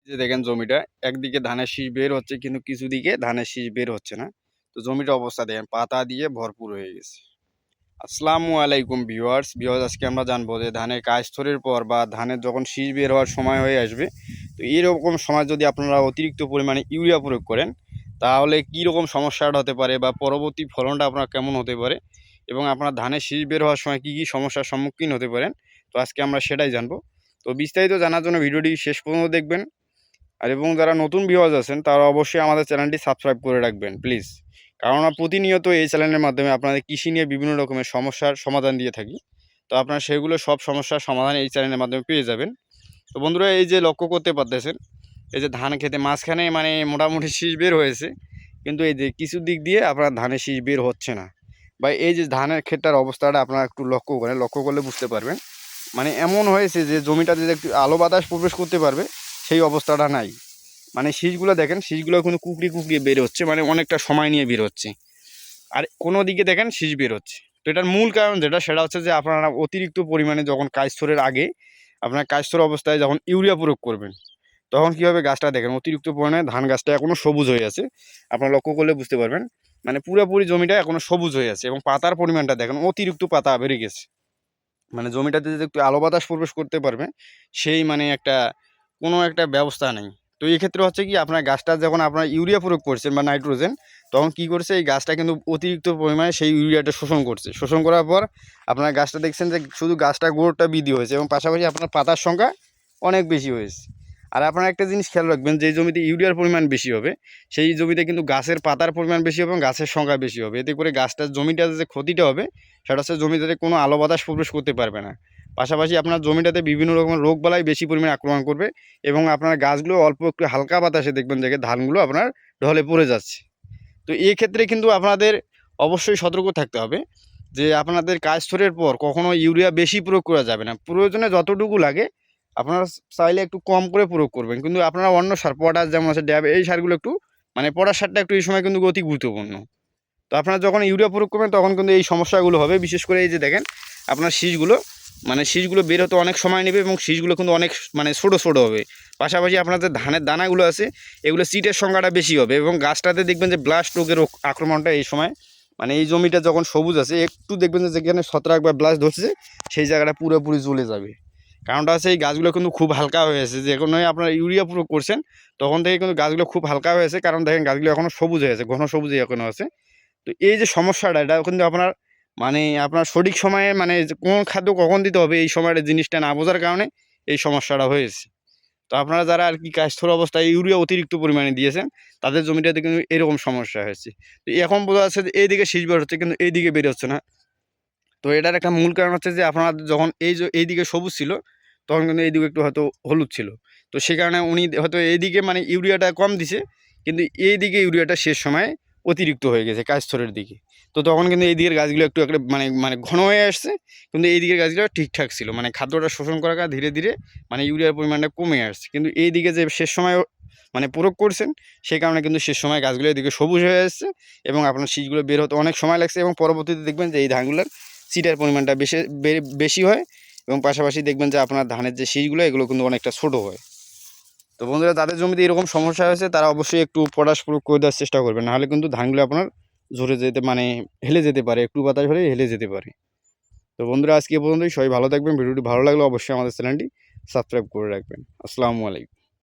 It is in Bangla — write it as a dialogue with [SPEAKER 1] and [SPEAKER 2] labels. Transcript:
[SPEAKER 1] যে দেখেন জমিটা একদিকে ধানের শীষ বের হচ্ছে কিন্তু কিছু দিকে ধানের শীষ বের হচ্ছে না। তো জমিটার অবস্থা দেখেন পাতা দিয়ে ভরপুর হয়ে গেছে। আসসালামু আলাইকুম ভিউয়ার্স, আজকে আমরা জানবো যে ধানের কাজ পর বা ধানের যখন শীষ বের হওয়ার সময় হয়ে আসবে, তো এরকম সময় যদি আপনারা অতিরিক্ত পরিমাণে ইউরিয়া প্রয়োগ করেন তাহলে কী রকম সমস্যাটা হতে পারে বা পরবর্তী ফলনটা আপনার কেমন হতে পারে এবং আপনার ধানের শীষ বের হওয়ার সময় কী কী সমস্যার সম্মুখীন হতে পারেন। তো আজকে আমরা সেটাই জানবো। তো বিস্তারিত জানার জন্য ভিডিওটি শেষ পর্যন্ত দেখবেন। আর এবং যারা নতুন ভিউয়ার্স আছেন তারা অবশ্যই আমাদের চ্যানেলটি সাবস্ক্রাইব করে রাখবেন প্লিজ, কেননা প্রতিনিয়ত এই চ্যানেলের মাধ্যমে আপনাদের কৃষি নিয়ে বিভিন্ন রকমের সমস্যার সমাধান দিয়ে থাকি। তো আপনারা সেগুলো সব সমস্যার সমাধান এই চ্যানেলের মাধ্যমে পেয়ে যাবেন। তো বন্ধুরা, এই যে লক্ষ্য করতে পারতেছেন, এই যে ধান খেতে মাঝখানে মানে মোটামুটি শীষ বের হয়েছে, কিন্তু এই যে কিছু দিক দিয়ে আপনার ধানের শীষ বের হচ্ছে না। বা এই যে ধানের ক্ষেতটার অবস্থাটা আপনারা একটু লক্ষ্য করলে বুঝতে পারবেন। মানে এমন হয়েছে যে জমিটাতে যে একটু আলো বাতাস প্রবেশ করতে পারবে সেই অবস্থাটা নাই। মানে শীষগুলো দেখেন, শীষগুলো কিন্তু কুকড়িয়ে বের হচ্ছে, মানে অনেকটা সময় নিয়ে বের হচ্ছে। আর কোনো দিকে দেখেন শীষ বের হচ্ছে। তো এটার মূল কারণ সেটা হচ্ছে যে আপনারা অতিরিক্ত পরিমাণে যখন কাজস্থলের আগে আপনার কাজস্থল অবস্থায় যখন ইউরিয়া প্রয়োগ করবেন, তখন কী হবে, গাছটা দেখেন অতিরিক্ত পরিমাণে ধান গাছটা এখনও সবুজ হয়ে আছে। আপনারা লক্ষ্য করলে বুঝতে পারবেন, মানে পুরোপুরি জমিটা এখনও সবুজ হয়ে আছে এবং পাতার পরিমাণটা দেখেন অতিরিক্ত পাতা বেড়ে গেছে। মানে জমিটাতে যদি একটু আলো বাতাস প্রবেশ করতে পারবে সেই মানে একটা কোনো একটা ব্যবস্থা নেই। তো এই ক্ষেত্রে হচ্ছে কি, আপনার গাছটা যখন আপনার ইউরিয়া প্রয়োগ করছেন বা নাইট্রোজেন, তখন কি করছে, এই গাছটা কিন্তু অতিরিক্ত পরিমাণে সেই ইউরিয়াটা শোষণ করছে। শোষণ করার পর আপনার গাছটা দেখছেন যে শুধু গাছটা গ্রোথটা বৃদ্ধি হয়েছে এবং পাশাপাশি আপনার পাতার সংখ্যা অনেক বেশি হয়েছে। আর আপনারা একটা জিনিস খেয়াল রাখবেন, যে জমিতে ইউরিয়ার পরিমাণ বেশি হবে সেই জমিতে কিন্তু গাছের পাতার পরিমাণ বেশি হবে এবং গাছের সংখ্যা বেশি হবে। এতে করে গাছটার জমিটাতে যে ক্ষতিটা হবে সেটা হচ্ছে জমিটাতে কোনো আলো বাতাস প্রবেশ করতে পারবে না। পাশাপাশি আপনার জমিটাতে বিভিন্ন রকমের রোগবালাই বেশি পরিমাণে আক্রমণ করবে এবং আপনার গাছগুলো অল্প একটু হালকা বাতাসে দেখবেন যে ধানগুলো আপনার ঢলে পড়ে যাচ্ছে। তো এই ক্ষেত্রে কিন্তু আপনাদের অবশ্যই সতর্ক থাকতে হবে যে আপনাদের কাজস্থলের পর কখনো ইউরিয়া বেশি প্রয়োগ করা যাবে না। প্রয়োজনে যতটুকু লাগে আপনারা চাইলে একটু কম করে প্রয়োগ করবেন, কিন্তু আপনারা অন্য সার পটাশ যেমন আছে, ড্যাব, এই সারগুলো একটু মানে পটাশ সারটা একটু এই সময় কিন্তু অতি গুরুত্বপূর্ণ। তো আপনারা যখন ইউরিয়া প্রয়োগ করবেন তখন কিন্তু এই সমস্যাগুলো হবে। বিশেষ করে এই যে দেখেন আপনার শীষগুলো বের হতে অনেক সময় নেবে এবং শীষগুলো কিন্তু অনেক মানে ছোটো হবে। পাশাপাশি আপনার যে ধানের দানাগুলো আছে এগুলো সিটের সংখ্যাটা বেশি হবে এবং গাছটাতে দেখবেন যে ব্লাস্ট রোগের আক্রমণটা এই সময়, মানে এই জমিটা যখন সবুজ আছে একটু দেখবেন যে যেখানে ছত্রাক বা ব্লাস্ট ধরছে সেই জায়গাটা পুরোপুরি জ্বলে যাবে। কারণটা হচ্ছে এই গাছগুলো কিন্তু খুব হালকা হয়ে আছে, যে কোনো আপনার ইউরিয়া প্রয়োগ করছেন তখন থেকে কিন্তু গাছগুলো খুব হালকা হয়ে আছে। কারণ দেখেন গাছগুলো এখনও সবুজ হয়ে আছে, ঘন সবুজ এখনও আছে। তো এই যে সমস্যাটা, এটা কিন্তু আপনার মানে আপনার সঠিক সময়ে মানে কোন খাদ্য কখন দিতে হবে এই সময়টা জিনিসটা না বোঝার কারণে এই সমস্যাটা হয়েছে। তো আপনারা যারা আর কি কাজস্থল অবস্থায় ইউরিয়া অতিরিক্ত পরিমাণে দিয়েছেন তাদের জমিটাতে কিন্তু এরকম সমস্যা হয়েছে। তো এখন বোঝা যাচ্ছে যে এইদিকে শীষ বের হচ্ছে কিন্তু এইদিকে বের হচ্ছে না। তো এটার একটা মূল কারণ হচ্ছে যে আপনারা যখন এইদিকে সবুজ ছিল তখন কিন্তু এইদিকে একটু হয়তো হলুদ ছিল। তো সে কারণে উনি হয়তো এইদিকে মানে ইউরিয়াটা কম দিছে, কিন্তু এইদিকে ইউরিয়াটা শেষ সময়ে অতিরিক্ত হয়ে গেছে কাজস্থলের দিকে। তো তখন কিন্তু এই দিকের গাছগুলো একটু একটা মানে মানে ঘন হয়ে আসছে, কিন্তু এই দিকের গাছগুলো ঠিকঠাক ছিল, মানে খাদ্যটা শোষণ করার কারণে ধীরে ধীরে মানে ইউরিয়ার পরিমাণটা কমে আসছে। কিন্তু এই দিকে যে শেষ সময় মানে প্রয়োগ করছেন সেই কারণে কিন্তু শেষ সময় গাছগুলো এদিকে সবুজ হয়ে আসছে এবং আপনার শীষগুলো বের হতে অনেক সময় লাগছে এবং পরবর্তীতে দেখবেন যে এই ধানগুলোর সিডের পরিমাণটা বেশি হয় এবং পাশাপাশি দেখবেন যে আপনার ধানের যে শীষগুলো এগুলো কিন্তু অনেকটা ছোটো হয়। তো বন্ধুরা, তাদের জমিতে এরকম সমস্যা হয়েছে তারা অবশ্যই একটু পটাশ প্রয়োগ করে দেওয়ার চেষ্টা করবেন, নাহলে কিন্তু ধানগুলো আপনার ঝরে যেতে মানে হেলে যেতে পারে, একটু বাতাস হলে হেলে যেতে পারে। তো বন্ধুরা, আজকে এ পর্যন্তই। সবাই ভালো থাকবেন। ভিডিওটি ভালো লাগলে অবশ্যই আমাদের চ্যানেলটি সাবস্ক্রাইব করে রাখবেন। আসসালামু আলাইকুম।